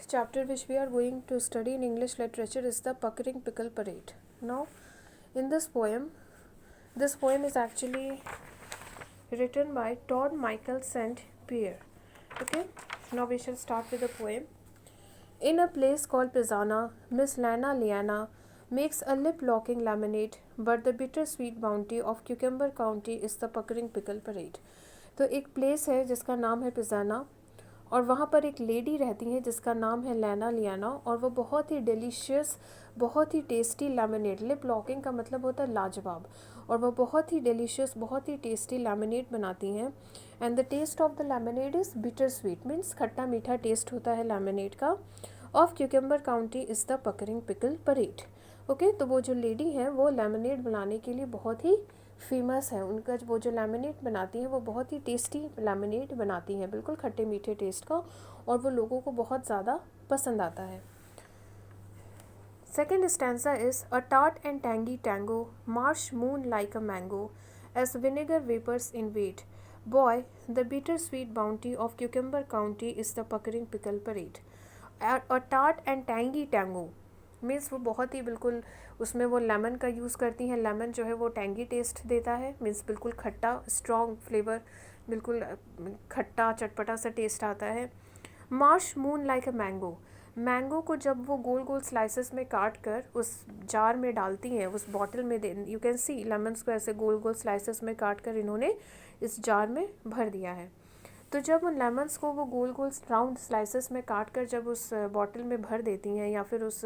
chapter which we are going to study in English literature is the Puckering Pickle Parade. Now, in this poem is actually written by Todd Michael St. Pierre. Okay, now we shall start with the poem. In a place called Pisana, Miss Lana Liana makes a lip-locking lemonade, but the bittersweet bounty of Cucumber County is the Puckering Pickle Parade. तो एक place है जिसका नाम है पिज़ाना और वहाँ पर एक लेडी रहती है जिसका नाम है लैना लियाना और वो बहुत ही डिलीशियस, बहुत ही टेस्टी लेमनेड, लिप लॉकिंग का मतलब होता है लाजवाब, और वो बहुत ही डिलीशियस, बहुत ही टेस्टी लेमनेड बनाती हैं. And the taste of the lemonade is bitter sweet, means खट्टा मीठा टेस्ट होता है लेमनेड का. Of cucumber county is the puckering pickle parade. Okay, तो वो जो लेडी है वो लेमनेड बनाने के लिए बहुत ही फेमस है. उनका वो जो लेमनेड बनाती हैं वो बहुत ही टेस्टी लेमनेड बनाती हैं, बिल्कुल खट्टे मीठे टेस्ट का, और वो लोगों को बहुत ज़्यादा पसंद आता है. Second stanza is a tart and tangy tango, marsh moon like a mango, as vinegar vapors invade. Boy, the bittersweet bounty of Cucumber County is the puckering pickle parade. A tart and tangy tango means वो बहुत ही बिल्कुल उसमें वो lemon का use करती हैं. Lemon जो है वो टैंगी टेस्ट देता है, मीन्स बिल्कुल खट्टा स्ट्रॉन्ग फ्लेवर, बिल्कुल खट्टा चटपटा सा टेस्ट आता है. Marsh moon like a mango, mango को जब वो गोल गोल स्लाइसेस में काट कर उस जार में डालती हैं, उस बॉटल में दे, यू कैन सी लेमन्स को ऐसे गोल गोल स्लाइसेस में काट कर इन्होंने इस जार में भर दिया है. तो जब उन लेमन्स को वो गोल गोल राउंड स्लाइसेस में काट कर जब उस बॉटल में भर देती हैं या फिर उस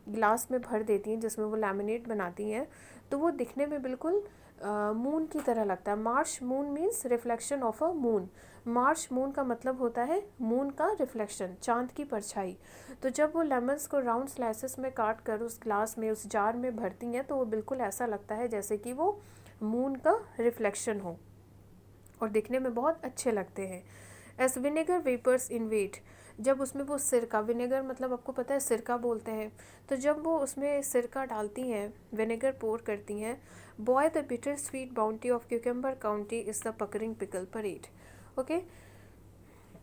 ग्लास में भर देती हैं जिसमें वो लेमिनेट बनाती हैं, तो वो दिखने में बिल्कुल मून की तरह लगता है. Marsh moon means reflection of a moon. Marsh moon का मतलब होता है मून का रिफ्लेक्शन, चांद की परछाई. तो जब वो लेमन्स को राउंड स्लाइसेस में काट कर उस ग्लास में, उस जार में भरती हैं, तो वो बिल्कुल ऐसा लगता है जैसे कि वो मून का रिफ्लेक्शन हो और दिखने में बहुत अच्छे लगते हैं. As vinegar vapours in wet, जब उसमें वो सिरका, विनेगर मतलब आपको पता है सिरका बोलते हैं, तो जब वो उसमें सिरका डालती हैं, विनेगर पोर करती हैं. Boy the bitter sweet bounty of cucumber county is the puckering pickle parade. Okay,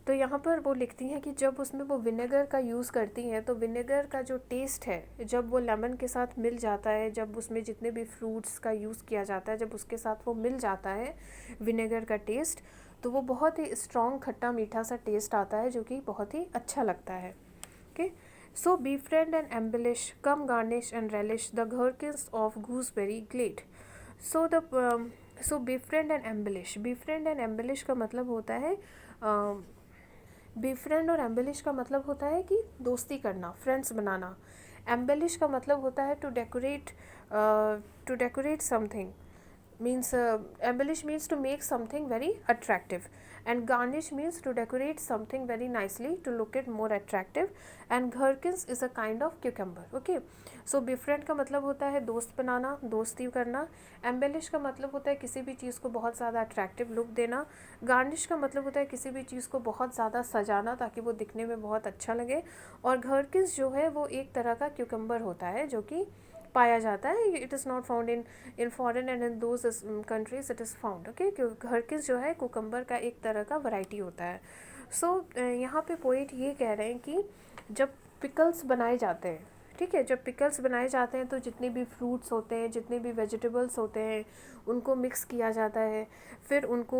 तो यहाँ पर वो लिखती हैं कि जब उसमें वो विनेगर का यूज़ करती हैं तो विनेगर का जो टेस्ट है जब वो लेमन के साथ मिल जाता है, जब उसमें जितने भी फ्रूट्स का यूज़ किया जाता है जब उसके साथ वो मिल जाता है विनेगर का टेस्ट, तो वो बहुत ही स्ट्रॉन्ग खट्टा मीठा सा टेस्ट आता है जो कि बहुत ही अच्छा लगता है. Okay, so befriend and embellish, come garnish and relish the gherkins of gooseberry glade. So befriend and embellish, befriend and embellish का मतलब होता है befriend और embellish का मतलब होता है कि दोस्ती करना, फ्रेंड्स बनाना. embellish का मतलब होता है to decorate something, means embellish means to make something very attractive, and garnish means to decorate something very nicely to look it more attractive, and gherkins is a kind of cucumber. Okay, so befriend का मतलब होता है दोस्त बनाना, दोस्ती करना. embellish का मतलब होता है किसी भी चीज़ को बहुत ज़्यादा attractive look देना. garnish का मतलब होता है किसी भी चीज़ को बहुत ज़्यादा सजाना ताकि वो दिखने में बहुत अच्छा लगे. और gherkins जो है वो एक तरह का cucumber होता है जो कि पाया जाता है. It is not found in foreign and in those countries it is found. Okay, gherkins जो है कुकम्बर का एक तरह का वैरायटी होता है. सो यहाँ पे पोइट ये कह रहे हैं कि जब पिकल्स बनाए जाते हैं, ठीक है, जब पिकल्स बनाए जाते हैं तो जितने भी फ्रूट्स होते हैं, जितने भी वेजिटेबल्स होते हैं, उनको मिक्स किया जाता है. फिर उनको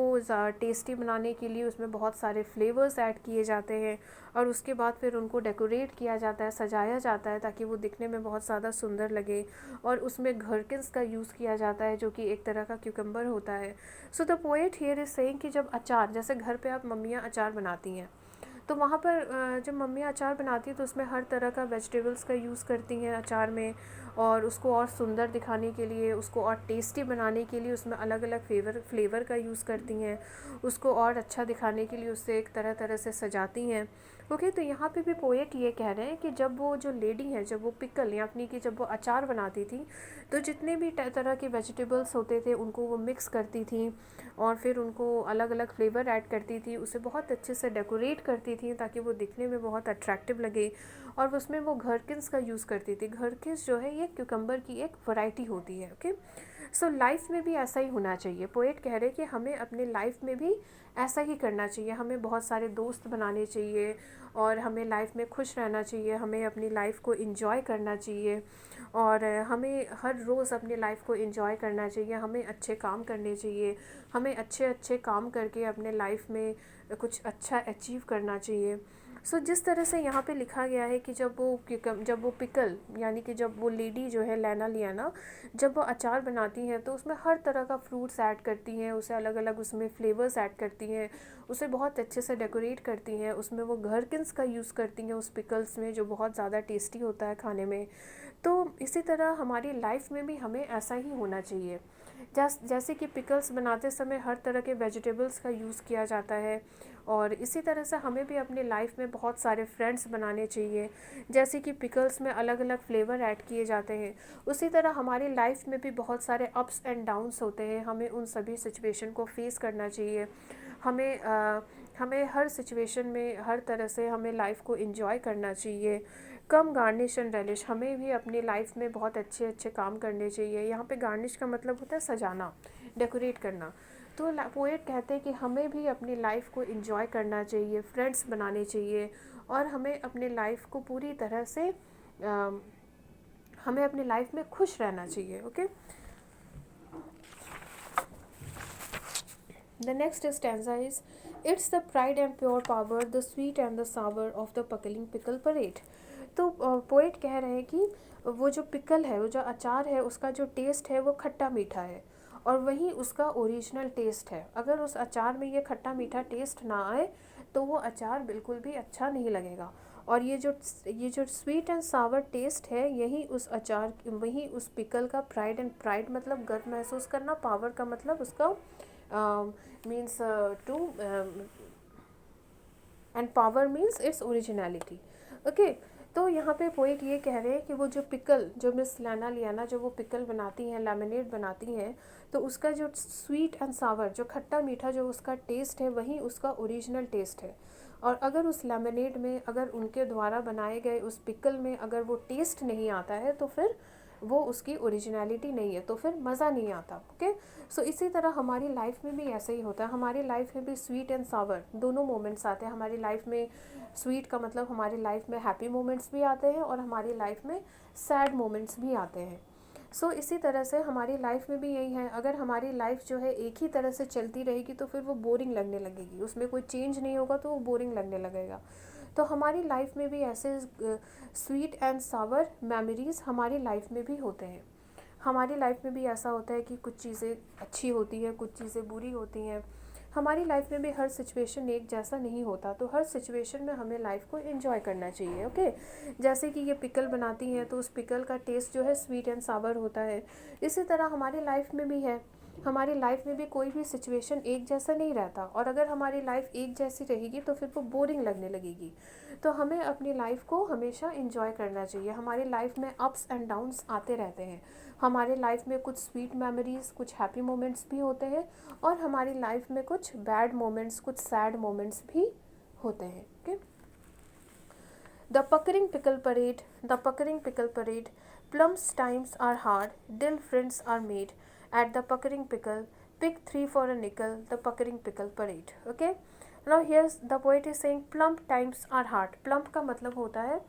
टेस्टी बनाने के लिए उसमें बहुत सारे फ्लेवर्स ऐड किए जाते हैं और उसके बाद फिर उनको डेकोरेट किया जाता है, सजाया जाता है ताकि वो दिखने में बहुत ज़्यादा सुंदर लगे. और उसमें घरकिन्स का यूज़ किया जाता है जो कि एक तरह का क्यूकम्बर होता है. सो the poet here is saying कि जब अचार, जैसे घर पे आप मम्मियाँ अचार बनाती हैं, तो वहाँ पर जब मम्मी अचार बनाती है तो उसमें हर तरह का वेजिटेबल्स का यूज़ करती हैं अचार में, और उसको और सुंदर दिखाने के लिए, उसको और टेस्टी बनाने के लिए उसमें अलग अलग फ्लेवर का यूज़ करती हैं. उसको और अच्छा दिखाने के लिए उससे एक तरह तरह से सजाती हैं. ओके, तो यहाँ पे भी पोएट ये कह रहे हैं कि जब वो जो लेडी है, जब वो पिकल यानी कि जब वो अचार बनाती थी तो जितने भी तरह के वेजिटेबल्स होते थे उनको वो मिक्स करती थी और फिर उनको अलग अलग फ्लेवर ऐड करती थी, उसे बहुत अच्छे से डेकोरेट करती थी ताकि वो दिखने में बहुत अट्रैक्टिव लगे. और उसमें वो घरकिन्स का यूज़ करती थी. घरकिन्स जो है ये क्यूकम्बर की एक वैरायटी होती है. ओके, सो लाइफ में भी ऐसा ही होना चाहिए। पोएट कह रहे कि हमें अपने लाइफ में भी ऐसा ही करना चाहिए, हमें बहुत सारे दोस्त बनाने चाहिए और हमें लाइफ में खुश रहना चाहिए, हमें अपनी लाइफ को एंजॉय करना चाहिए और हमें हर रोज़ अपनी लाइफ को एंजॉय करना चाहिए, हमें अच्छे काम करने चाहिए, हमें अच्छे अच्छे काम करके अपने लाइफ में कुछ अच्छा अचीव करना चाहिए। सो जिस तरह से यहाँ पे लिखा गया है कि जब वो पिकल यानी कि जब वो लेडी जो है लैना लियाना जब वो अचार बनाती हैं तो उसमें हर तरह का फ्रूट्स ऐड करती हैं, उसे अलग अलग उसमें फ्लेवर्स ऐड करती हैं, उसे बहुत अच्छे से डेकोरेट करती हैं, उसमें वो घरकिन्स का यूज़ करती हैं उस पिकल्स में, जो बहुत ज़्यादा टेस्टी होता है खाने में। तो इसी तरह हमारी लाइफ में भी हमें ऐसा ही होना चाहिए। जैसे कि पिकल्स बनाते समय हर तरह के वेजिटेबल्स का यूज़ किया जाता है और इसी तरह से हमें भी अपनी लाइफ में बहुत सारे फ्रेंड्स बनाने चाहिए। जैसे कि पिकल्स में अलग अलग फ्लेवर ऐड किए जाते हैं, उसी तरह हमारी लाइफ में भी बहुत सारे अप्स एंड डाउन्स होते हैं, हमें उन सभी सिचुएशन को फेस करना चाहिए। हमें हर सिचुएशन में हर तरह से हमें लाइफ को एंजॉय करना चाहिए। कम गार्निश एंड रेलिश, हमें भी अपनी लाइफ में बहुत अच्छे अच्छे काम करने चाहिए। यहाँ पे गार्निश का मतलब होता है सजाना, डेकोरेट करना। तो पोएट कहते हैं कि हमें भी अपनी लाइफ को एंजॉय करना चाहिए, फ्रेंड्स बनाने चाहिए और हमें अपनी लाइफ को पूरी तरह से हमें अपनी लाइफ में खुश रहना चाहिए। Okay, the next stanza is, it's the pride and pure power, the sweet and the sour of the puckling pickle parade। तो पोएट कह रहे हैं कि वो जो पिकल है, वो जो अचार है, उसका जो टेस्ट है वो खट्टा मीठा है और वही उसका ओरिजिनल टेस्ट है। अगर उस अचार में ये खट्टा मीठा टेस्ट ना आए तो वो अचार बिल्कुल भी अच्छा नहीं लगेगा। और ये जो स्वीट एंड सावर टेस्ट है, यही उस अचार, वही उस पिकल का प्राइड एंड प्राइड मतलब गर्व महसूस करना, पावर का मतलब उसका means to and power means its originality. Okay, तो यहाँ पे पोएट ये कह रहे हैं कि वो जो पिकल, जो मिस लैना लियाना जो वो पिकल बनाती हैं, लेमनेड बनाती हैं, तो उसका जो स्वीट एंड सावर, जो खट्टा मीठा जो उसका टेस्ट है, वही उसका ओरिजिनल टेस्ट है। और अगर उस लेमनेड में, अगर उनके द्वारा बनाए गए उस पिकल में अगर वो टेस्ट नहीं आता है तो फिर वो उसकी ओरिजिनलिटी नहीं है, तो फिर मज़ा नहीं आता। ओके, सो इसी तरह हमारी लाइफ में भी ऐसा ही होता है। हमारी लाइफ में भी स्वीट एंड सावर दोनों मोमेंट्स आते हैं हमारी लाइफ में। स्वीट का मतलब हमारी लाइफ में हैप्पी मोमेंट्स भी आते हैं और हमारी लाइफ में सैड मोमेंट्स भी आते हैं। सो इसी तरह से हमारी लाइफ में भी यही है। अगर हमारी लाइफ जो है एक ही तरह से चलती रहेगी तो फिर वो बोरिंग लगने लगेगी, उसमें कोई चेंज नहीं होगा तो वो बोरिंग लगने लगेगा। तो हमारी लाइफ में भी ऐसे स्वीट एंड सावर मेमोरीज़ हमारी लाइफ में भी होते हैं। हमारी लाइफ में भी ऐसा होता है कि कुछ चीज़ें अच्छी होती हैं, कुछ चीज़ें बुरी होती हैं। हमारी लाइफ में भी हर सिचुएशन एक जैसा नहीं होता, तो हर सिचुएशन में हमें लाइफ को एंजॉय करना चाहिए। ओके, जैसे कि ये पिकल बनाती हैं तो उस पिकल का टेस्ट जो है स्वीट एंड सावर होता है। इसी तरह हमारी लाइफ में भी है। हमारी लाइफ में भी कोई भी सिचुएशन एक जैसा नहीं रहता और अगर हमारी लाइफ एक जैसी रहेगी तो फिर वो बोरिंग लगने लगेगी। तो हमें अपनी लाइफ को हमेशा एंजॉय करना चाहिए। हमारी लाइफ में अप्स एंड डाउन्स आते रहते हैं। हमारे लाइफ में कुछ स्वीट मेमोरीज़, कुछ हैप्पी मोमेंट्स भी होते हैं और हमारी लाइफ में कुछ बैड मोमेंट्स, कुछ सैड मोमेंट्स भी होते हैं। Okay, the puckering pickle parade, the puckering pickle parade, plums times are hard, dill friends are made at the puckering pickle, pick 3 for a nickel, the puckering pickle parade। Okay, now here's the poet is saying plump times are hard। plump का मतलब होता है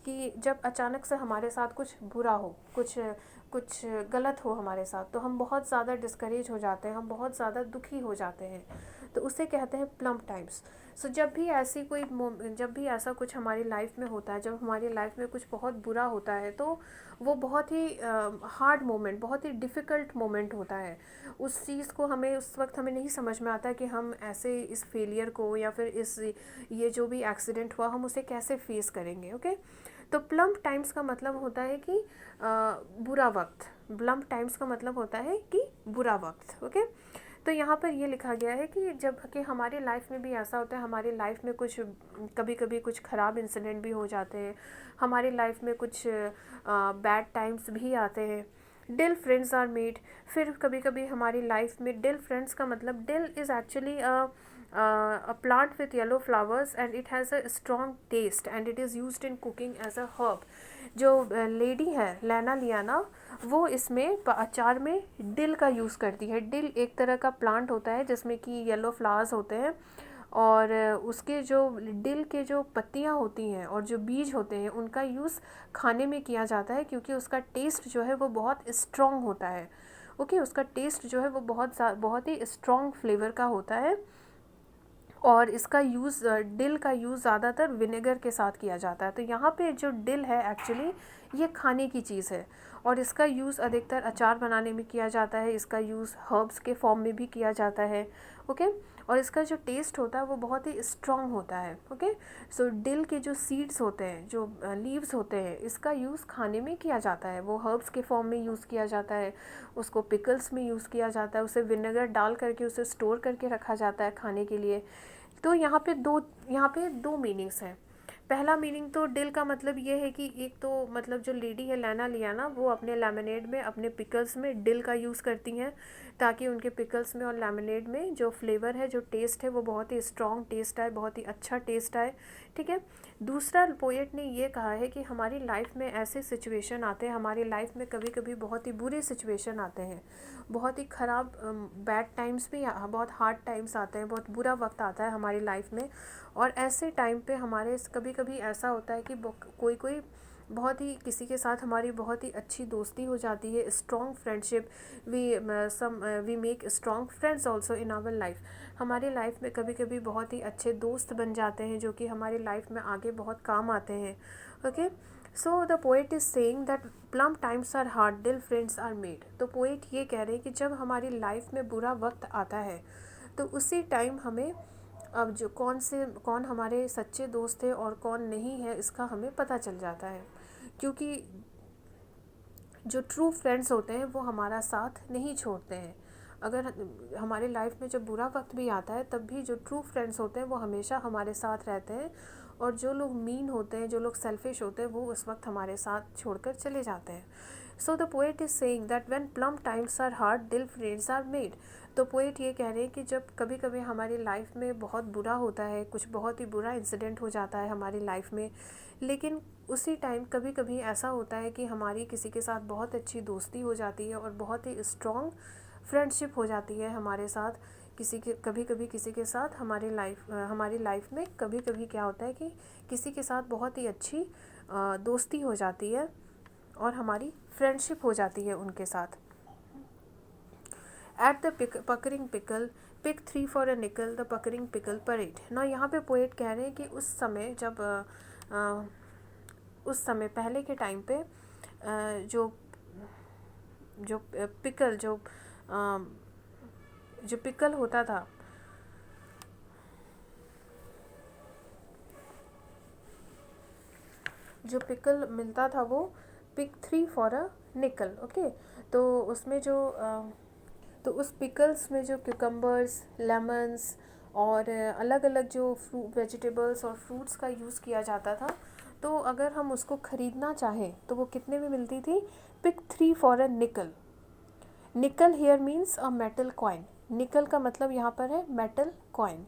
कि जब अचानक से हमारे साथ कुछ बुरा हो, कुछ गलत हो हमारे साथ, तो हम बहुत ज़्यादा डिस्करेज हो जाते हैं, हम बहुत ज़्यादा दुखी हो जाते हैं, तो उसे कहते हैं प्लम्प टाइम्स। सो जब भी ऐसा कुछ हमारी लाइफ में होता है, जब हमारी लाइफ में कुछ बहुत बुरा होता है, तो वो बहुत ही हार्ड मोमेंट, बहुत ही डिफ़िकल्ट मोमेंट होता है। उस चीज़ को उस वक्त हमें नहीं समझ में आता कि हम ऐसे इस फेलियर को या फिर ये जो भी एक्सीडेंट हुआ हम उसे कैसे फेस करेंगे। ओके, तो प्लम्प टाइम्स का मतलब होता है कि बुरा वक्त। प्लम्प टाइम्स का मतलब होता है कि बुरा वक्त। ओके, तो यहाँ पर ये लिखा गया है कि जब कि हमारी लाइफ में भी ऐसा होता है, हमारी लाइफ में कुछ कभी कभी कुछ ख़राब इंसिडेंट भी हो जाते हैं, हमारी लाइफ में कुछ बैड टाइम्स भी आते हैं। डिल फ्रेंड्स आर मेड, फिर कभी कभी हमारी लाइफ में डिल फ्रेंड्स का मतलब dill is actually a plant with yellow flowers and it has a strong taste and it is used in cooking as a herb. जो लेडी है लैना लियाना, वो इसमें अचार में डिल का यूज़ करती है। डिल एक तरह का प्लांट होता है जिसमें कि येलो फ्लावर्स होते हैं और उसके जो डिल के जो पत्तियां होती हैं और जो बीज होते हैं उनका यूज़ खाने में किया जाता है क्योंकि उसका टेस्ट जो है वो बहुत स्ट्रॉन्ग होता है। ओके, उसका टेस्ट जो है वो बहुत ही स्ट्रॉन्ग फ्लेवर का होता है और इसका यूज़ डिल का यूज़ ज़्यादातर विनेगर के साथ किया जाता है। तो यहाँ पे जो डिल है एक्चुअली ये खाने की चीज़ है और इसका यूज़ अधिकतर अचार बनाने में किया जाता है, इसका यूज़ हर्ब्स के फॉर्म में भी किया जाता है। ओके, और इसका जो टेस्ट होता है वो बहुत ही स्ट्रॉन्ग होता है। ओके, सो डिल के जो सीड्स होते हैं, जो लीव्स होते हैं, इसका यूज़ खाने में किया जाता है, वो हर्ब्स के फॉर्म में यूज़ किया जाता है, उसको पिकल्स में यूज़ किया जाता है, उसे विनेगर डाल करके उसे स्टोर करके रखा जाता है खाने के लिए। तो यहाँ पे दो मीनिंग्स हैं। पहला मीनिंग तो डिल का मतलब ये है कि एक तो मतलब जो लेडी है लैना लियाना, वो अपने लेमनेड में, अपने पिकल्स में डिल का यूज़ करती हैं ताकि उनके पिकल्स में और लेमनेड में जो फ्लेवर है, जो टेस्ट है, वो बहुत ही स्ट्रॉन्ग टेस्ट आए, बहुत ही अच्छा टेस्ट आए। ठीक है। दूसरा, पोएट ने ये कहा है कि हमारी लाइफ में ऐसे सिचुएशन आते हैं, हमारी लाइफ में कभी कभी बहुत ही बुरे सिचुएशन आते हैं, बहुत ही ख़राब बैड टाइम्स भी, बहुत हार्ड टाइम्स आते हैं, बहुत बुरा वक्त आता है हमारी लाइफ में। और ऐसे टाइम पे हमारे कभी कभी ऐसा होता है कि कोई बहुत ही किसी के साथ हमारी बहुत ही अच्छी दोस्ती हो जाती है, strong friendship, we make strong friends also in our life. हमारी लाइफ में कभी कभी बहुत ही अच्छे दोस्त बन जाते हैं जो कि हमारी लाइफ में आगे बहुत काम आते हैं। Okay, so the poet is saying that plum times are hard dill friends are made. तो पोएट ये कह रहे हैं कि जब हमारी लाइफ में बुरा वक्त आता है तो उसी टाइम हमें अब जो कौन हमारे सच्चे दोस्त है और कौन नहीं है इसका हमें पता चल जाता है, क्योंकि जो ट्रू फ्रेंड्स होते हैं वो हमारा साथ नहीं छोड़ते हैं। अगर हमारे लाइफ में जब बुरा वक्त भी आता है तब भी जो ट्रू फ्रेंड्स होते हैं वो हमेशा हमारे साथ रहते हैं, और जो लोग मीन होते हैं, जो लोग सेल्फिश होते हैं, वो उस वक्त हमारे साथ छोड़कर चले जाते हैं। So the poet is saying that when plum times are hard dill friends are made. तो पोएट ये कह रहे हैं कि जब कभी कभी हमारी लाइफ में बहुत बुरा होता है, कुछ बहुत ही बुरा इंसिडेंट हो जाता है हमारी लाइफ में, लेकिन उसी टाइम कभी कभी ऐसा होता है कि हमारी किसी के साथ बहुत अच्छी दोस्ती हो जाती है और बहुत ही स्ट्रॉन्ग फ्रेंडशिप हो जाती है हमारे साथ। कभी कभी किसी के साथ हमारी लाइफ में कभी कभी क्या होता है कि किसी के साथ बहुत ही अच्छी दोस्ती हो जाती है और हमारी फ्रेंडशिप हो जाती है उनके साथ। At the puckering pickle pick 3 for a nickel the puckering pickle parade ना। यहाँ पे पोएट कह रहे हैं कि उस समय जब उस समय पहले के टाइम पे जो जो पिकल जो पिकल होता था, जो पिकल मिलता था वो पिक 3 फॉर अ निकल। ओके, तो उसमें तो उस पिकल्स में जो क्यूकम्बर्स, लेमन्स और अलग अलग जो वेजिटेबल्स और फ्रूट्स का यूज़ किया जाता था, तो अगर हम उसको ख़रीदना चाहें तो वो कितने में मिलती थी? Pick 3 for a nickel. Nickel here means a metal coin. Nickel का मतलब यहाँ पर है मेटल कॉइन।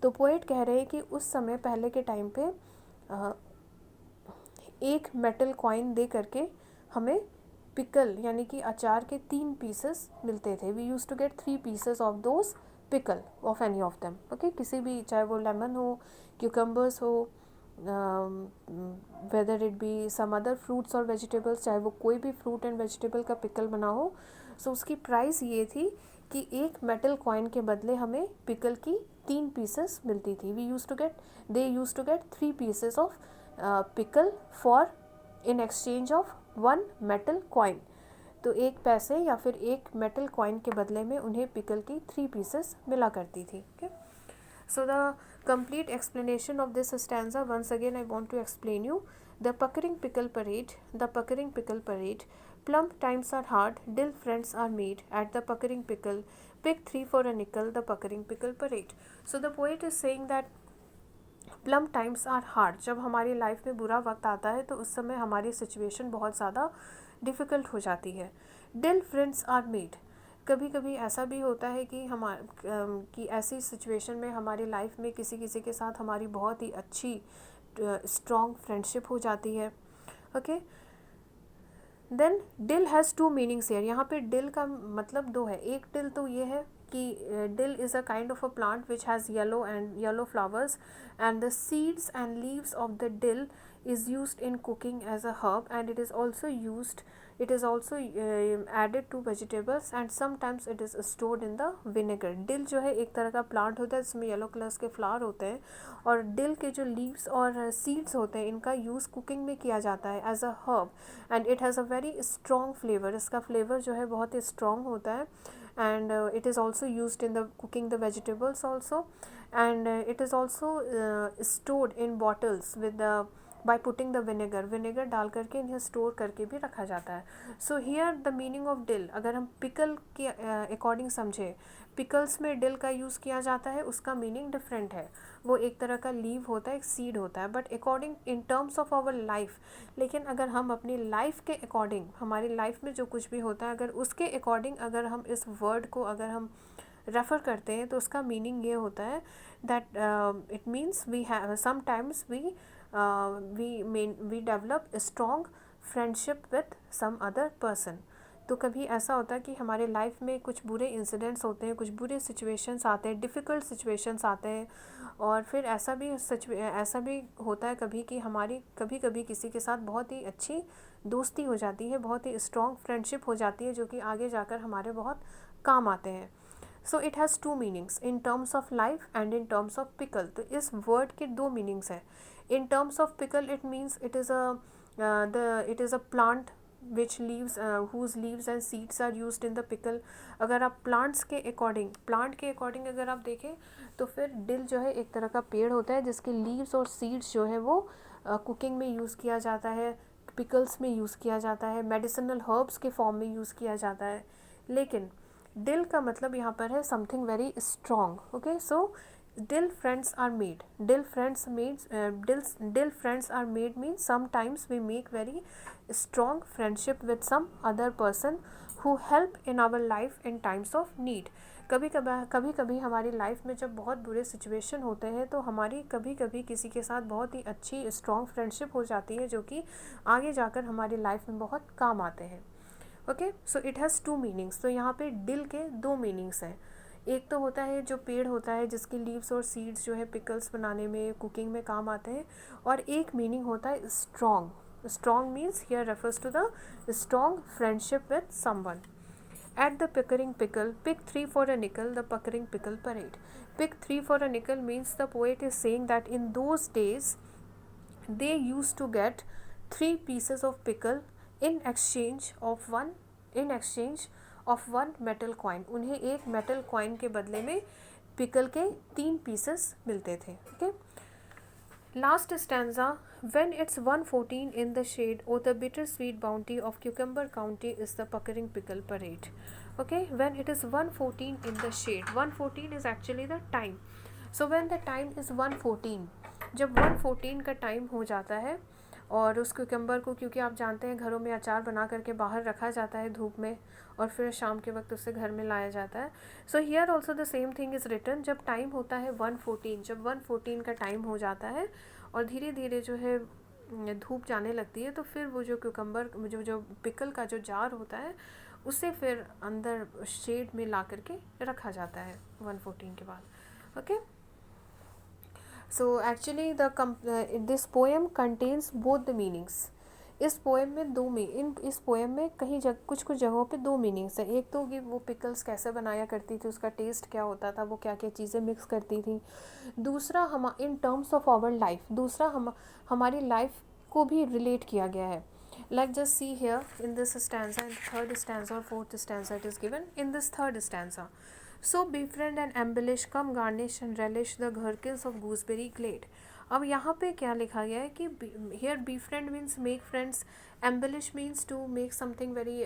तो पोएट कह रहे हैं कि उस समय पहले के टाइम पे एक मेटल कॉइन दे करके हमें पिकल यानी कि अचार के 3 पीसेस मिलते थे। We use to get 3 pieces of those pickle of any of them. Okay, किसी भी, चाहे वो लेमन हो, क्यूकम्बर्स हो, whether it be some other fruits और वेजिटेबल्स, चाहे वो कोई भी फ्रूट एंड वेजिटेबल का पिकल बना हो। सो उसकी प्राइस ये थी कि एक मेटल कॉइन के बदले हमें पिकल की 3 पीसेस मिलती थी। They use to get 3 pieces of pickle for in exchange of 1 metal coin. तो 1 पैसे या फिर 1 मेटल कॉइन के बदले में उन्हें पिकल की 3 पीसेस मिला करती थी। Okay, so the complete explanation of this stanza, once again I want to explain you. The puckering pickle parade, the puckering pickle parade. Plum times are hard, dill friends are made at the puckering pickle. Pick 3 for a nickel, the puckering pickle parade. So the poet is saying that plum times are hard. जब हमारी life में बुरा वक्त आता है तो उस समय हमारी सिचुएशन बहुत ज़्यादा डिफ़िकल्ट हो जाती है। Dill friends are made. कभी कभी ऐसा भी होता है कि कि ऐसी सिचुएशन में हमारी लाइफ में किसी किसी के साथ हमारी बहुत ही अच्छी स्ट्रॉन्ग फ्रेंडशिप हो जाती है. Okay. Then dill has two meanings here. यहाँ पे डिल का मतलब दो है. एक डिल तो ये है कि dill is a kind of a plant which has yellow flowers and the seeds and leaves of the dill is used in cooking as a herb, and it is also added to vegetables, and sometimes it is stored in the vinegar. dill जो है एक तरह का plant होता है जिसमें yellow colours के flower होते हैं, और डिल के जो लीव्स और सीड्स होते हैं इनका यूज़ कुकिंग में किया जाता है as a herb, and it has a very strong flavour. इसका फ्लेवर जो है बहुत ही स्ट्रॉन्ग होता है, and it is also used in the cooking the vegetables also, and it is also stored in bottles with the by putting the vinegar डाल करके इन्हें store करके भी रखा जाता है. So here the meaning of dill, अगर हम पिकल के अकॉर्डिंग समझे, पिकल्स में डिल का यूज़ किया जाता है, उसका मीनिंग डिफरेंट है. वो एक तरह का लीव होता है, एक सीड होता है, but according in terms of our life. लेकिन अगर हम अपनी लाइफ के अकॉर्डिंग, हमारी लाइफ में जो कुछ भी होता है, अगर उसके अकॉर्डिंग अगर हम इस वर्ड को अगर हम रेफ़र करते हैं तो उसका मीनिंग ये होता है that it means we have sometimes we develop a strong friendship with some other person. तो कभी ऐसा होता है कि हमारे लाइफ में कुछ बुरे इंसिडेंट्स होते हैं, कुछ बुरे सिचुएशंस आते हैं, डिफ़िकल्ट सिचुएशंस आते हैं, और फिर ऐसा भी होता है कभी कि हमारी कभी कभी किसी के साथ बहुत ही अच्छी दोस्ती हो जाती है, बहुत ही स्ट्रॉन्ग फ्रेंडशिप हो जाती है, जो कि आगे जाकर हमारे बहुत काम आते हैं. So it has two meanings in terms of life and in terms of pickle. तो इस वर्ड के दो मीनिंग्स हैं. In terms of pickle, it means it is a plant which whose leaves and seeds are used in the pickle. अगर आप plant के according अगर आप देखें तो फिर डिल जो है एक तरह का पेड़ होता है जिसके लीव्स और सीड्स जो है वो कुकिंग में यूज़ किया जाता है, पिकल्स में यूज़ किया जाता है, मेडिसिनल हर्ब्स के फॉर्म में यूज़ किया जाता है. लेकिन डिल का मतलब यहाँ पर है something very strong. Okay. So dill friends are made. Dill friends are made means sometimes we make very strong friendship with some other person who help in our life in times of need. कभी कभी हमारी life में जब बहुत बुरे situation होते हैं तो हमारी कभी कभी किसी के साथ बहुत ही अच्छी स्ट्रॉन्ग फ्रेंडशिप हो जाती है, जो कि आगे जाकर हमारी लाइफ में बहुत काम आते हैं. Okay. So it has two meanings. तो यहाँ पे डिल के दो मीनिंग्स हैं. एक तो होता है जो पेड़ होता है जिसके लीव्स और सीड्स जो है पिकल्स बनाने में, कुकिंग में काम आते हैं, और एक मीनिंग होता है strong. Strong means here refers to the strong friendship with someone. At the Pickering Pickle, pick three for a nickel, the Pickering Pickle Parade. Pick three for a nickel means the poet is saying that in those days they used to get 3 pieces of pickle in exchange of one metal coin. उन्हें एक metal coin के बदले में pickle के 3 pieces मिलते थे. Okay. Last stanza. When it's 1:14 in the shade, oh the bittersweet bounty of Cucumber County is the Pickering Pickle Parade. Okay. When it is 1:14 in the shade, 1:14 is actually the time. So when the time is 1:14, जब 1:14 का time हो जाता है और उस cucumber को, क्योंकि आप जानते हैं घरों में अचार बना करके बाहर रखा जाता है धूप में, और फिर शाम के वक्त उसे घर में लाया जाता है. So here also the same thing is written. जब टाइम होता है 1:14, जब 1:14 का टाइम हो जाता है और धीरे धीरे जो है धूप जाने लगती है, तो फिर वो जो क्यूकम्बर जो पिकल का जो जार होता है उसे फिर अंदर शेड में ला करके रखा जाता है 1:14 के बाद. Okay. So actually this poem contains both the meanings. इस पोएम में इस पोएम में कुछ जगहों पे दो मीनिंग्स हैं. एक तो कि वो पिकल्स कैसे बनाया करती थी, उसका टेस्ट क्या होता था, वो क्या क्या चीज़ें मिक्स करती थी. दूसरा in terms of our life, दूसरा हमारी लाइफ को भी रिलेट किया गया है. Like just see here in this stanza, in the third stanza or fourth stanza it is given. In this third stanza, so befriend and embellish, come garnish and relish the gherkins of gooseberry glade. अब यहाँ पे क्या लिखा गया है कि here befriend means make friends, embellish means to make something very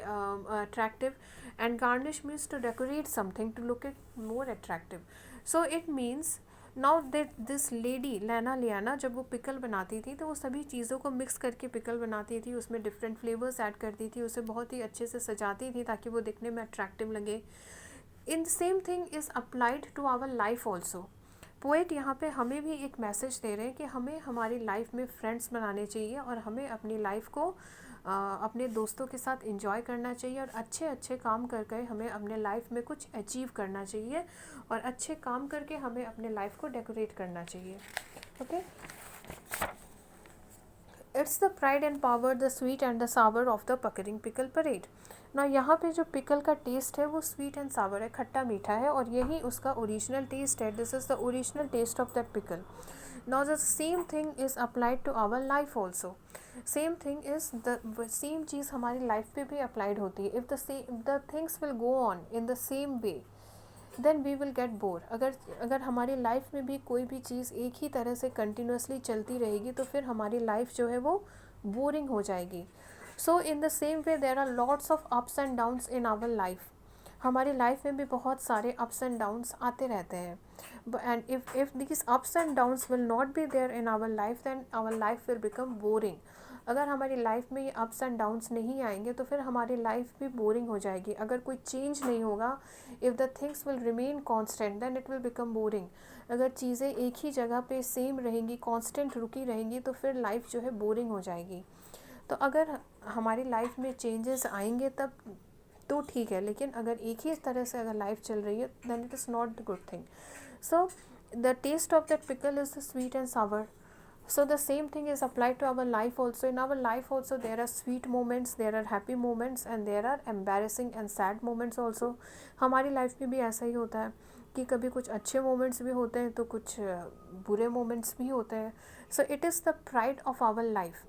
attractive, and garnish means to decorate something to look it more attractive. So it means now this lady लैना लियाना जब वो पिकल बनाती थी तो वो सभी चीज़ों को मिक्स करके पिकल बनाती थी, उसमें डिफरेंट फ्लेवर्स ऐड करती थी, उसे बहुत ही अच्छे से सजाती थी ताकि वो दिखने में अट्रैक्टिव लगे. In same thing is applied to our life also. Poet यहाँ पे हमें भी एक मैसेज दे रहे हैं कि हमें हमारी लाइफ में फ्रेंड्स बनाने चाहिए और हमें अपनी लाइफ को अपने दोस्तों के साथ एंजॉय करना चाहिए और अच्छे अच्छे काम करके हमें अपने लाइफ में कुछ अचीव करना चाहिए और अच्छे काम करके हमें अपने लाइफ को डेकोरेट करना चाहिए. Okay, it's the pride and power, the sweet and the sour of the puckering pickle parade. ना यहाँ पे जो पिकल का टेस्ट है वो स्वीट एंड सावर है, खट्टा मीठा है, और यही उसका ओरिजिनल टेस्ट है. This is the original taste of that pickle. Now the same thing is applied to our life also. Same thing is the same चीज़ हमारी लाइफ पे भी अप्लाइड होती है. If the things will go on in the same way then we will get bore. अगर हमारी life में भी कोई भी चीज़ एक ही तरह से कंटिन्यूसली चलती रहेगी तो फिर हमारी लाइफ जो है वो बोरिंग हो जाएगी. So in the same way there are lots of ups and downs in our life. हमारी लाइफ में भी बहुत सारे अप्स एंड डाउन्स आते रहते हैं. And if this ups and downs will not be there in our life then our life will become boring. अगर हमारी लाइफ में ये अप्स एंड डाउन्स नहीं आएंगे तो फिर हमारी लाइफ भी बोरिंग हो जाएगी. अगर कोई चेंज नहीं होगा, if the things will remain constant then it will become boring. अगर चीज़ें एक ही जगह पे सेम रहेंगी, कांस्टेंट रुकी रहेंगी, तो फिर लाइफ जो है बोरिंग हो जाएगी. तो अगर हमारी लाइफ में चेंजेस आएंगे तब तो ठीक है, लेकिन अगर एक ही तरह से अगर लाइफ चल रही है then it is not the good thing. So the taste of that pickle is the sweet and sour. So the same thing is applied to our life also. In our life also there are sweet moments, there are happy moments and there are embarrassing and sad moments also. हमारी life में भी ऐसा ही होता है कि कभी कुछ अच्छे मोमेंट्स भी होते हैं तो कुछ बुरे मोमेंट्स भी होते हैं. So it is the pride of our life.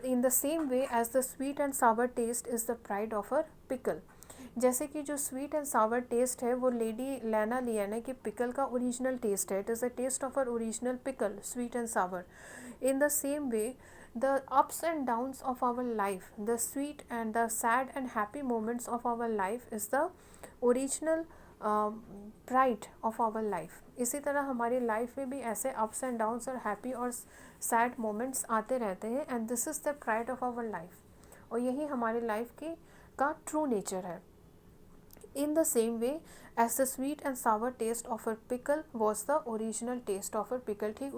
In the same way as the sweet and sour taste is the pride of a pickle. जैसे कि जो स्वीट एंड सावर टेस्ट है वो लेडी लैना लियाना की पिकल का ओरिजिनल टेस्ट है. It is the taste of our original pickle, sweet and sour. In the same way the ups and downs of our life, the sweet and the sad and happy moments of our life is the original pride of our life. इसी तरह हमारी life में भी ऐसे ups and downs और happy और sad moments आते रहते हैं and this is the pride of our life. और यही हमारी लाइफ की का ट्रू नेचर है. In the same way as the sweet and sour taste of a pickle was the original taste of a pickle. ठीक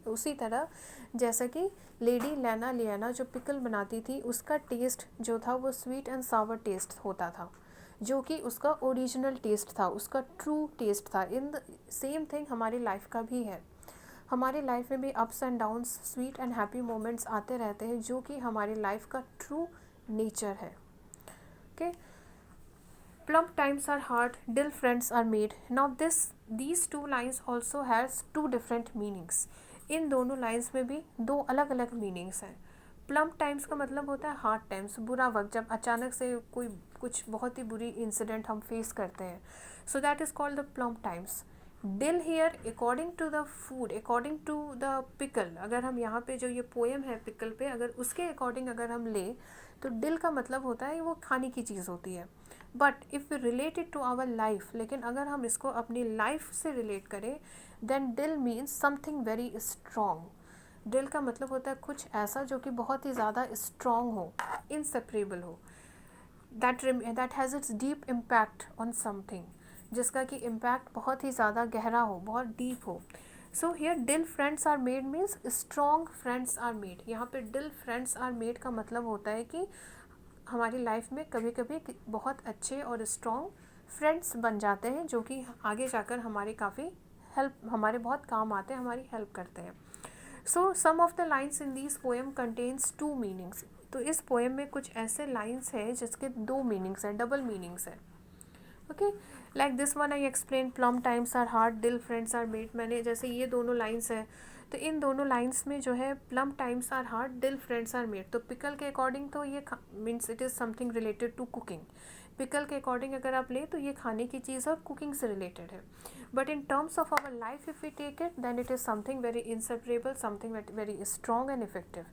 उसी तरह जैसा कि लेडी लैना लियाना जो पिकल बनाती थी उसका टेस्ट जो था वो स्वीट एंड सावर टेस्ट होता था, जो कि उसका ओरिजिनल टेस्ट था, उसका ट्रू टेस्ट था. इन द सेम थिंग हमारी लाइफ का भी है. हमारी लाइफ में भी ups and downs, sweet and happy moments आते रहते हैं जो कि हमारी लाइफ का ट्रू नेचर है. Okay, plump times are hard, till friends are made. Now these two lines also has two different meanings. इन दोनों लाइन्स में भी दो अलग अलग मीनिंग्स हैं. प्लम्प टाइम्स का मतलब होता है हार्ड टाइम्स, बुरा वक्त, जब अचानक से कोई कुछ बहुत ही बुरी इंसिडेंट हम फेस करते हैं. So that is called the plump times. Dill here according to the food, according to the pickle. अगर हम यहाँ पे जो ये पोएम है पिकल पे, अगर उसके अकॉर्डिंग अगर हम ले तो डिल का मतलब होता है वो खाने की चीज़ होती है. But if we related to our life, लेकिन अगर हम इसको अपनी लाइफ से रिलेट करें then dill means something very strong. Dill का मतलब होता है कुछ ऐसा जो कि बहुत ही ज़्यादा स्ट्रॉन्ग हो, इनसेपरेबल हो, that has its deep impact on something, जिसका कि इम्पैक्ट बहुत ही ज़्यादा गहरा हो, बहुत डीप हो. So here dill friends are made means strong friends are made. यहाँ पे डिल फ्रेंड्स आर मेड का मतलब होता है कि हमारी लाइफ में कभी कभी बहुत अच्छे और स्ट्रॉन्ग फ्रेंड्स बन जाते हैं जो कि आगे जाकर हमारे हमारे बहुत काम आते हैं, हमारी हेल्प करते हैं. So some of the lines in this poem contains two meanings. तो इस पोएम में कुछ ऐसे लाइन्स हैं जिसके दो मीनिंग्स हैं, डबल मीनिंग्स हैं. Okay, like this one I explain, plum times are hard, dill friends are made. मैंने जैसे ये दोनों लाइन्स हैं तो इन दोनों लाइन्स में जो है plum times are hard, dill friends are made. तो पिकल के अकॉर्डिंग तो ये means it is something related to cooking. Pickle के अकॉर्डिंग अगर आप लें तो ये खाने की चीज़ और कुकिंग से रिलेटेड है. But in terms of our life if we take it then it is something very inseparable, something very strong and effective.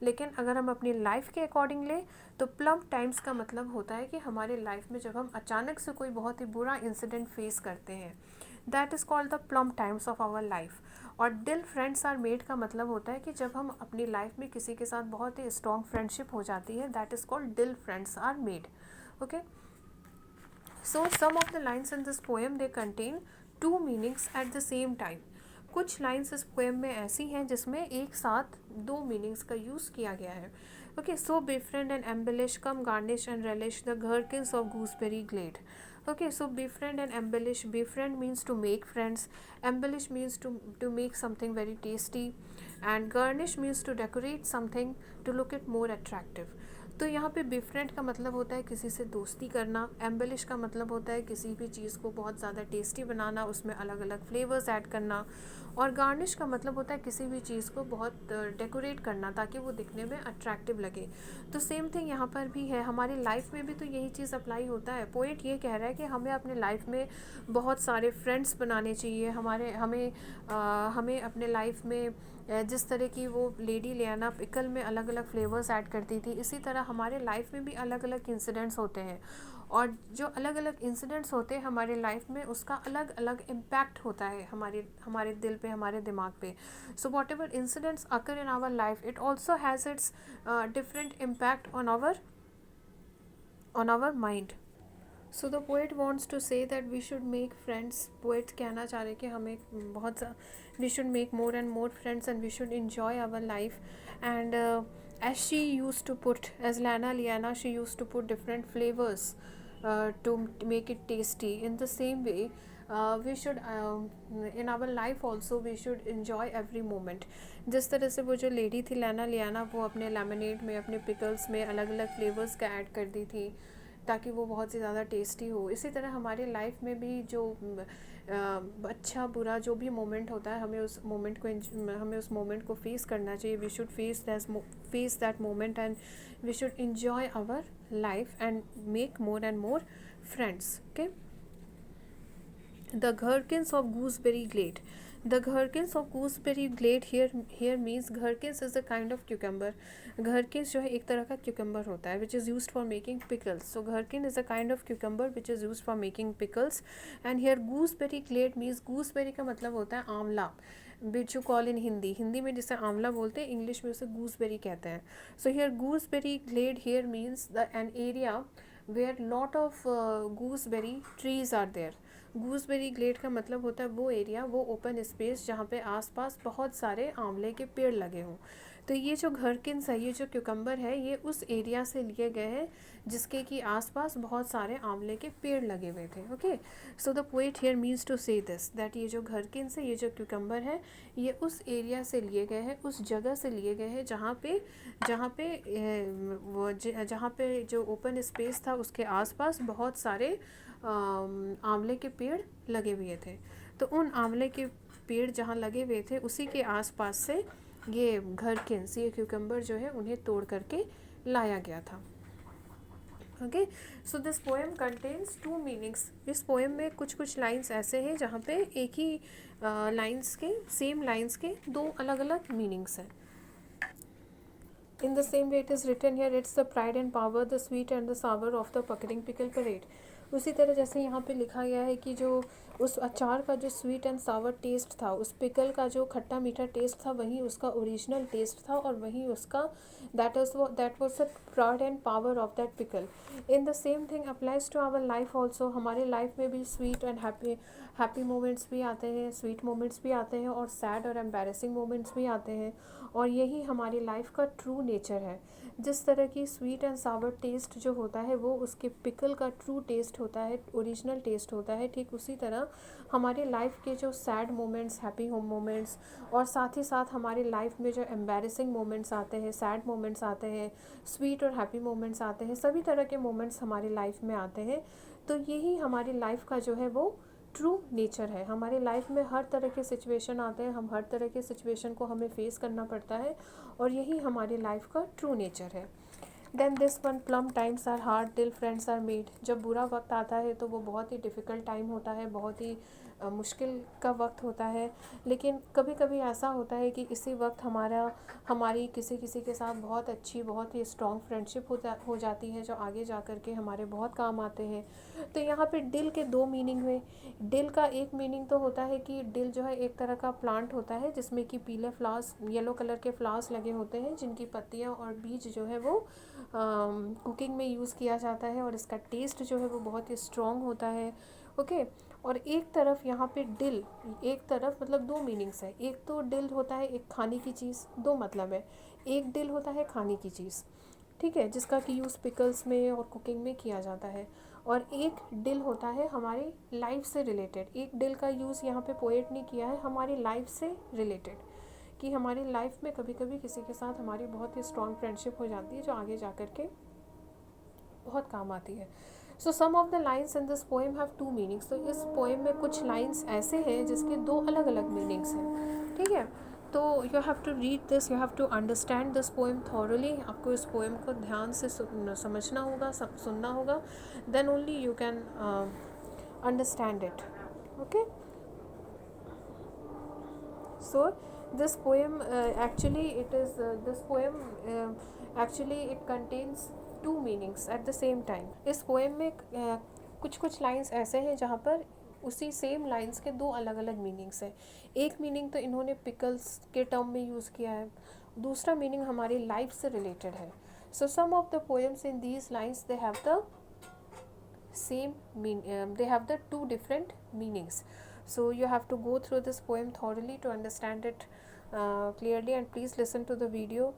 लेकिन अगर हम अपनी लाइफ के अकॉर्डिंग लें तो प्लम टाइम्स का मतलब होता है कि हमारी लाइफ में जब हम अचानक से कोई बहुत ही बुरा इंसिडेंट फेस करते हैं that is called the plum times of our life. और डिल फ्रेंड्स आर मेड का मतलब होता है कि जब हम अपनी लाइफ में किसी के साथ बहुत ही स्ट्रॉन्ग फ्रेंडशिप हो जाती है, that is called dill friends are made. Okay, so some of the lines in this poem they contain two meanings at the same time. कुछ लाइन्स इस पोएम में ऐसी हैं जिसमें एक साथ दो मीनिंग्स का यूज़ किया गया है। Okay, so befriend and embellish, come garnish and relish the gherkins of gooseberry glade. Okay, so befriend and embellish. Befriend means to make friends. Embellish means to make something very tasty, and garnish means to decorate something to look it more attractive. तो यहाँ पे befriend का मतलब होता है किसी से दोस्ती करना, embellish का मतलब होता है किसी भी चीज़ को बहुत ज़्यादा टेस्टी बनाना, उसमें अलग अलग फ्लेवर्स ऐड करना, और गार्निश का मतलब होता है किसी भी चीज़ को बहुत डेकोरेट करना ताकि वो दिखने में अट्रैक्टिव लगे। तो सेम थिंग यहाँ पर भी है, हमारी लाइफ में भी तो यही चीज़ अप्लाई होता है। पोएट ये कह रहा है कि हमें अपने लाइफ में बहुत सारे फ्रेंड्स बनाने चाहिए। हमें अपने लाइफ में जिस तरह की वो लेडी लियाना पिकल में अलग अलग फ्लेवर्स ऐड करती थी, इसी तरह हमारे लाइफ में भी अलग अलग इंसिडेंट्स होते हैं, और जो अलग अलग इंसिडेंट्स होते हैं हमारे लाइफ में उसका अलग अलग इम्पैक्ट होता है हमारे दिल पे, हमारे दिमाग पे। So whatever incidents occur in our life, it also has its different impact on our mind. So the poet wants to say that we should make friends. Poet कहना चाह रहे कि हमें we should make more and more friends and we should enjoy our life. And as she used to put, as Lana Liana, she used to put different flavors to make it tasty. In the same way, we should in our life also we should enjoy every moment. जिस तरह से वो जो lady थी लैना लियाना, वो अपने lemonade में, अपने पिकल्स में अलग अलग फ्लेवर्स का ऐड कर दी थी ताकि वो बहुत ही ज़्यादा टेस्टी हो, इसी तरह हमारे लाइफ में भी जो अच्छा बुरा जो भी मोमेंट होता है, हमें उस मोमेंट को फेस करना चाहिए। We should face that moment and we should enjoy our life and make more and more friends. Okay, the gherkins of gooseberry glade. The gherkins of gooseberry glade here means gherkins is a kind of cucumber. Gherkins जो है एक तरह का cucumber होता है which is used for making pickles. So gherkin is a kind of cucumber which is used for making pickles. And here gooseberry glade means gooseberry का मतलब होता है आंवला, which you call in Hindi में जिसे आंवला बोलते हैं, इंग्लिश में उसे gooseberry कहते हैं। So here gooseberry glade here means an area where lot of gooseberry trees are there. Gooseberry glade का मतलब होता है वो एरिया, वो ओपन स्पेस जहाँ पे आसपास बहुत सारे आंवले के पेड़ लगे हों। तो ये जो घरकिन्स है, ये जो क्यूकम्बर है, ये उस एरिया से लिए गए हैं जिसके कि आसपास बहुत सारे आंवले के पेड़ लगे हुए थे। Okay, so the poet here means to say this that ये जो घरकिन्स है, ये जो क्यूकम्बर है, ये उस एरिया से लिए गए हैं, उस जगह से लिए गए हैं जहाँ पे जो ओपन स्पेस था उसके आसपास बहुत सारे आंवले के पेड़ लगे हुए थे। तो उन आंवले के पेड़ जहाँ लगे हुए थे उसी के आसपास से ये घरकिन्स, ये क्यूकम्बर जो है उन्हें तोड़ करके लाया गया था। Okay, so this poem contains two meanings. इस पोएम में कुछ लाइंस ऐसे हैं जहाँ पे एक ही सेम लाइंस के दो अलग अलग मीनिंग्स हैं। In the same way it is written here, it's the pride and power, the sweet and the sour of the puckering pickle parade. उसी तरह जैसे यहाँ पे लिखा गया है कि जो उस अचार का जो स्वीट एंड सावर टेस्ट था, उस पिकल का जो खट्टा मीठा टेस्ट था, वही उसका ओरिजिनल टेस्ट था और वही उसका that was the pride and power of that pickle. In the same thing applies to our life also. हमारे लाइफ में भी स्वीट एंड हैप्पी मोमेंट्स भी आते हैं, स्वीट मोमेंट्स भी आते हैं और सैड और एम्बैरेसिंग मोमेंट्स भी आते हैं, और यही हमारी लाइफ का ट्रू नेचर है। जिस तरह की स्वीट एंड सावर टेस्ट जो होता है वो उसके पिकल का ट्रू टेस्ट होता है, ओरिजिनल टेस्ट होता है, ठीक उसी तरह हमारे लाइफ के जो sad moments, happy home moments, और साथ ही साथ हमारे लाइफ में जो एम्बैरेसिंग मोमेंट्स आते हैं, सैड मोमेंट्स आते हैं, स्वीट और हैप्पी मोमेंट्स आते हैं, सभी तरह के मोमेंट्स हमारी लाइफ में आते हैं। तो यही हमारी लाइफ का जो है वो ट्रू नेचर है। हमारी लाइफ में हर तरह के सिचुएशन आते हैं, हम हर तरह के सिचुएशन को हमें फेस करना पड़ता है, और यही हमारी लाइफ का ट्रू नेचर है। Then this one, plum times are hard till friends are made. जब बुरा वक्त आता है तो वो बहुत ही डिफ़िकल्ट टाइम होता है, बहुत ही मुश्किल का वक्त होता है, लेकिन कभी कभी ऐसा होता है कि इसी वक्त हमारी किसी किसी के साथ बहुत अच्छी, बहुत ही स्ट्रॉन्ग फ्रेंडशिप हो जाती है, जो आगे जा कर के हमारे बहुत काम आते हैं। तो यहाँ पे डिल के दो मीनिंग हुए। डिल का एक मीनिंग तो होता है कि डिल जो है एक तरह का प्लांट होता है जिसमें कि पीले फ्लावर्स, येलो कलर के फ्लावर्स लगे होते हैं, जिनकी पत्तियाँ और बीज जो है वो कुकिंग में यूज़ किया जाता है, और इसका टेस्ट जो है वो बहुत ही स्ट्रॉन्ग होता है। ओके। और एक तरफ यहाँ पे डिल, एक तरफ मतलब दो मीनिंग्स है। एक तो डिल होता है एक खाने की चीज़, दो मतलब है। एक डिल होता है खाने की चीज़, ठीक है, जिसका कि यूज़ पिकल्स में और कुकिंग में किया जाता है। और एक डिल होता है हमारी लाइफ से रिलेटेड। एक डिल का यूज़ यहाँ पे पोएट ने किया है हमारी लाइफ से रिलेटेड, कि हमारी लाइफ में कभी कभी किसी के साथ हमारी बहुत ही स्ट्रॉन्ग फ्रेंडशिप हो जाती है, जो आगे जा कर के बहुत काम आती है। So some of the lines in this poem have two meanings. तो इस पोएम में कुछ लाइन्स ऐसे हैं जिसके दो अलग अलग मीनिंग्स हैं, ठीक है। तो you have to read this, you have to understand this poem thoroughly. आपको इस पोएम को ध्यान से समझना होगा, सुनना होगा, then only you can understand it. Okay. So this poem actually it is this poem actually it contains two meanings at the same time. इस poem में कुछ कुछ lines ऐसे हैं जहाँ पर उसी सेम लाइन्स के दो अलग अलग मीनिंग्स हैं। एक मीनिंग तो इन्होंने पिकल्स के टर्म में यूज़ किया है, दूसरा मीनिंग हमारी लाइफ से रिलेटेड है। So some of the poems in these lines they have the they have the two different meanings. So you have to go through this poem thoroughly to understand it clearly, and please listen to the video